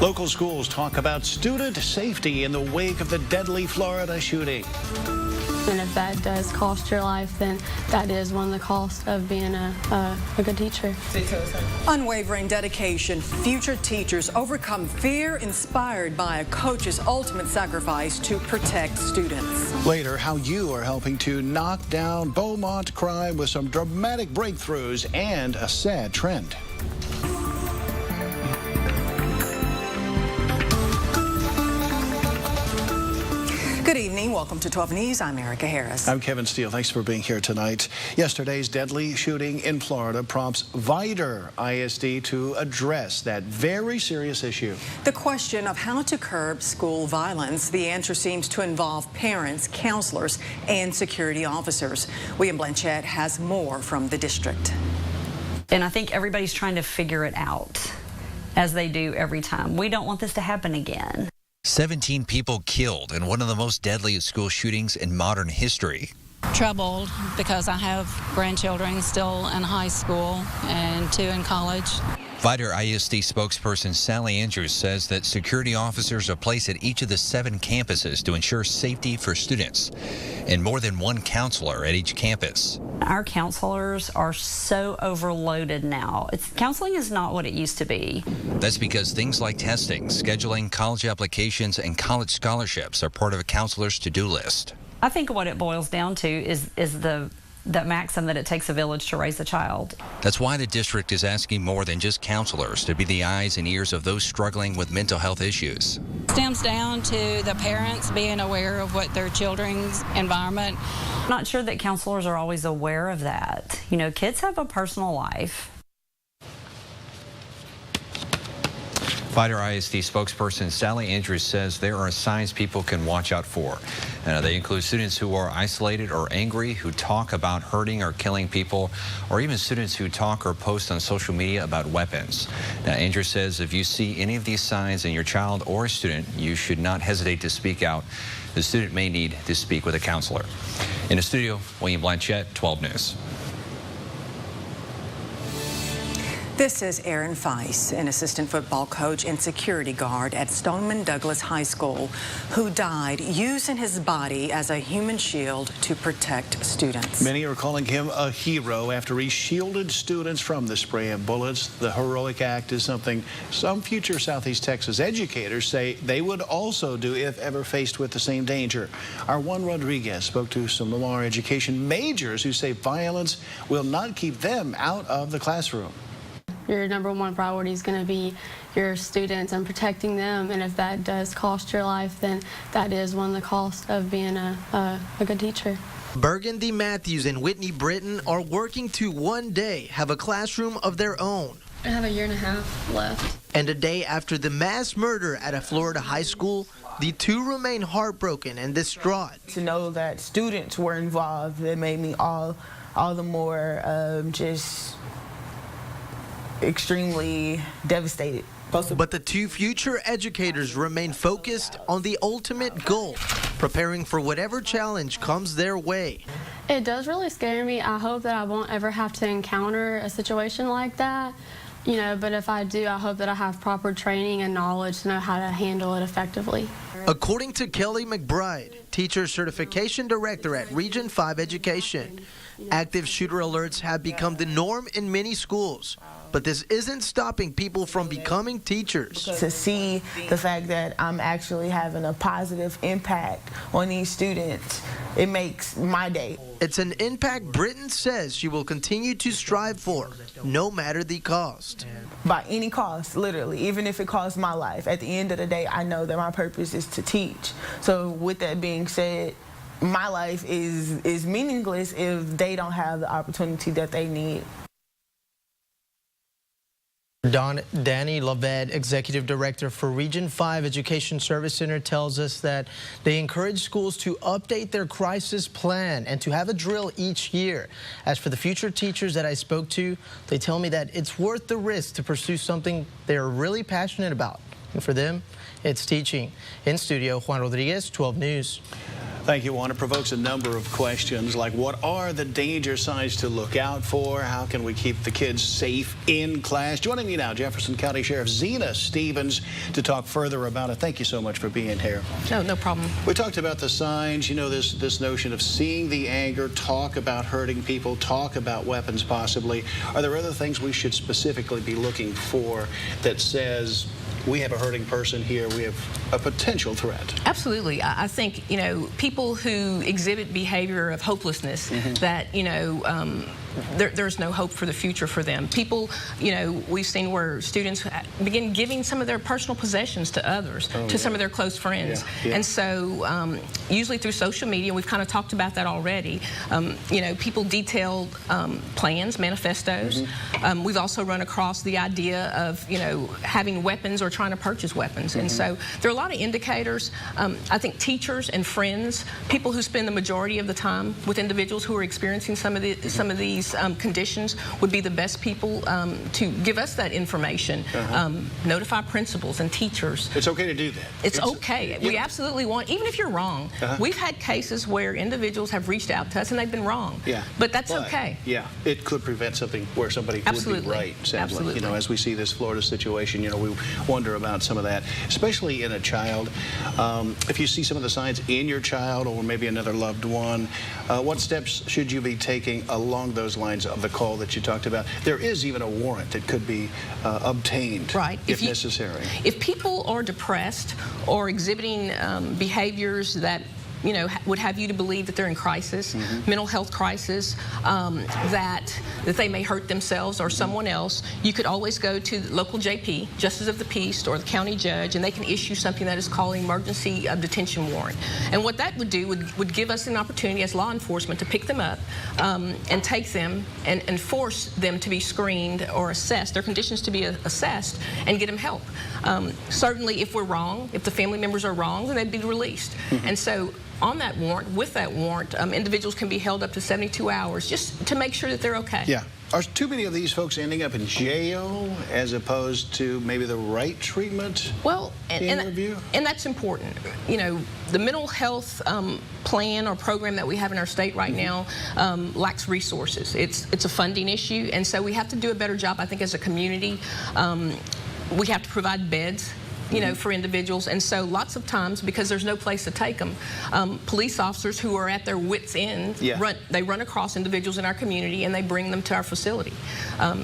Local schools talk about student safety in the wake of the deadly Florida shooting. And if that does cost your life, then that is one of the costs of being a good teacher. Unwavering dedication, future teachers overcome fear inspired by a coach's ultimate sacrifice to protect students. Later, how you are helping to knock down Beaumont crime with some dramatic breakthroughs and a sad trend. Good evening. Welcome to 12 News. I'm Erica Harris. I'm Kevin Steele. Thanks for being here tonight. Yesterday's deadly shooting in Florida prompts Vidor ISD to address that very serious issue. The question of how to curb school violence, the answer seems to involve parents, counselors, and security officers. William Blanchett has more from the district. And I think everybody's trying to figure it out, as they do every time. We don't want this to happen again. 17 people killed in one of the most deadly school shootings in modern history. Troubled because I have grandchildren still in high school and 2 in college. Vidor ISD spokesperson Sally Andrews says that security officers are placed at each of the 7 campuses to ensure safety for students, and more than 1 counselor at each campus. Our counselors are so overloaded now. Counseling is not what it used to be. That's because things like testing, scheduling, college applications, and college scholarships are part of a counselor's to-do list. I think what it boils down to is the maxim that it takes a village to raise a child. That's why the district is asking more than just counselors to be the eyes and ears of those struggling with mental health issues. Stems down to the parents being aware of what their children's environment. I'm not sure that counselors are always aware of that. You know, kids have a personal life. Vidor ISD spokesperson Sally Andrews says there are signs people can watch out for. They include students who are isolated or angry, who talk about hurting or killing people, or even students who talk or post on social media about weapons. Now, Andrews says if you see any of these signs in your child or student, you should not hesitate to speak out. The student may need to speak with a counselor. In the studio, William Blanchett, 12 News. This is Aaron Feiss, an assistant football coach and security guard at Stoneman Douglas High School, who died using his body as a human shield to protect students. Many are calling him a hero after he shielded students from the spray of bullets. The heroic act is something some future Southeast Texas educators say they would also do if ever faced with the same danger. Our Juan Rodriguez spoke to some Lamar education majors who say violence will not keep them out of the classroom. Your number one priority is going to be your students and protecting them, and if that does cost your life, then that is one of the costs of being a good teacher. Burgundy Matthews and Whitney Britton are working to one day have a classroom of their own. I have a year and a half left. And a day after the mass murder at a Florida high school, the two remain heartbroken and distraught. To know that students were involved, it made me all the more just extremely devastated. But the two future educators remain focused on the ultimate goal, preparing for whatever challenge comes their way. It does really scare me. I hope that I won't ever have to encounter a situation like that. You know, but if I do, I hope that I have proper training and knowledge to know how to handle it effectively. According to Kelly McBride, Teacher Certification Director at Region 5 Education, active shooter alerts have become the norm in many schools. But this isn't stopping people from becoming teachers. To see the fact that I'm actually having a positive impact on these students, it makes my day. It's an impact Britton says she will continue to strive for, no matter the cost. By any cost, literally, even if it costs my life. At the end of the day, I know that my purpose is to teach. So with that being said, my life is meaningless if they don't have the opportunity that they need. Danny Lavette, Executive Director for Region 5 Education Service Center, tells us that they encourage schools to update their crisis plan and to have a drill each year. As for the future teachers that I spoke to, they tell me that it's worth the risk to pursue something they're really passionate about. And for them, it's teaching. In studio, Juan Rodriguez, 12 News. Thank you, Juan. It provokes a number of questions like what are the danger signs to look out for? How can we keep the kids safe in class? Joining me now, Jefferson County Sheriff Zena Stevens to talk further about it. Thank you so much for being here. No problem. We talked about the signs, you know, this notion of seeing the anger, talk about hurting people, talk about weapons possibly. Are there other things we should specifically be looking for that says we have a hurting person here, we have a potential threat? Absolutely. I think, you know, people who exhibit behavior of hopelessness, that, you know, there's no hope for the future for them. People, you know, we've seen where students begin giving some of their personal possessions to others, to some of their close friends. And so usually through social media, we've kind of talked about that already, you know, people detail plans, manifestos. We've also run across the idea of, you know, having weapons or trying to purchase weapons. And so there are a lot of indicators. I think teachers and friends, people who spend the majority of the time with individuals who are experiencing some of these conditions would be the best people to give us that information. Notify principals and teachers. It's okay to do that. It's okay. We absolutely want, even if you're wrong. We've had cases where individuals have reached out to us and they've been wrong. But that's okay. Yeah, it could prevent something where somebody would be right, sadly. You know, as we see this Florida situation, you know, we wonder about some of that, especially in a child. If you see some of the signs in your child or maybe another loved one, what steps should you be taking along those lines of the call that you talked about? There is even a warrant that could be obtained if necessary. If people are depressed or exhibiting behaviors that, you know, would have you to believe that they're in crisis, mental health crisis, that they may hurt themselves or someone else, you could always go to the local JP, Justice of the Peace, or the county judge, and they can issue something that is called an emergency detention warrant. And what that would do would give us an opportunity as law enforcement to pick them up and take them and force them to be screened or assessed, their conditions to be assessed, and get them help. Certainly, if we're wrong, if the family members are wrong, then they'd be released. And so on that warrant, with that warrant, individuals can be held up to 72 hours just to make sure that they're okay. Yeah. Are too many of these folks ending up in jail as opposed to maybe the right treatment? Well, and that's important. You know, the mental health plan or program that we have in our state right now lacks resources. It's a funding issue, and so we have to do a better job, I think, as a community. We have to provide beds, you know, for individuals, and so lots of times, because there's no place to take them, police officers who are at their wits' end, they run across individuals in our community and they bring them to our facility.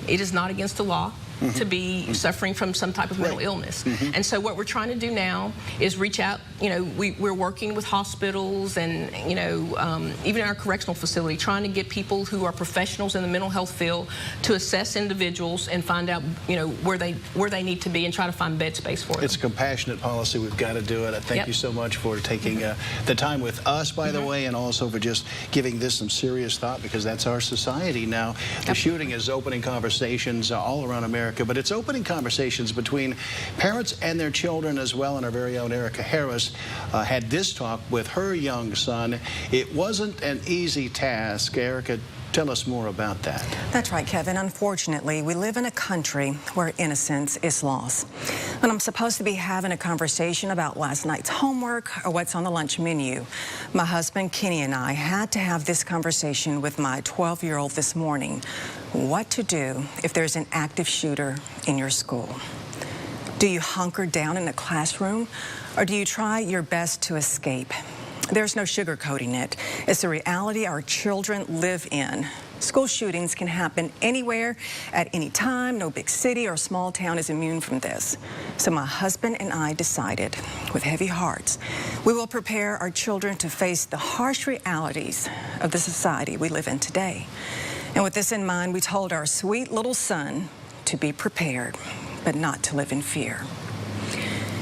It is not against the law to be suffering from some type of mental illness. And so what we're trying to do now is reach out. You know, we're working with hospitals and, you know, even in our correctional facility, trying to get people who are professionals in the mental health field to assess individuals and find out, you know, where they need to be and try to find bed space for them. It's a compassionate policy. We've got to do it. I thank you so much for taking the time with us, by the way, and also for just giving this some serious thought, because that's our society now. The shooting is opening conversations all around America, but it's opening conversations between parents and their children as well. And our very own Erica Harris had this talk with her young son. It wasn't an easy task. Erica, tell us more about that. That's right, Kevin. Unfortunately, we live in a country where innocence is lost. When I'm supposed to be having a conversation about last night's homework or what's on the lunch menu, my husband Kenny and I had to have this conversation with my 12-year-old this morning. What to do if there's an active shooter in your school? Do you hunker down in the classroom, or do you try your best to escape? There's no sugarcoating it. It's the reality our children live in. School shootings can happen anywhere, at any time. No big city or small town is immune from this. So my husband and I decided, with heavy hearts, we will prepare our children to face the harsh realities of the society we live in today. And with this in mind, we told our sweet little son to be prepared, but not to live in fear.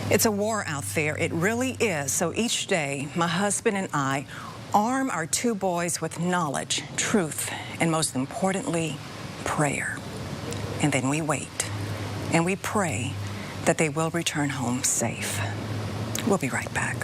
It's a war out there. It really is. So each day, my husband and I arm our two boys with knowledge, truth, and most importantly, prayer. And then we wait and we pray that they will return home safe. We'll be right back.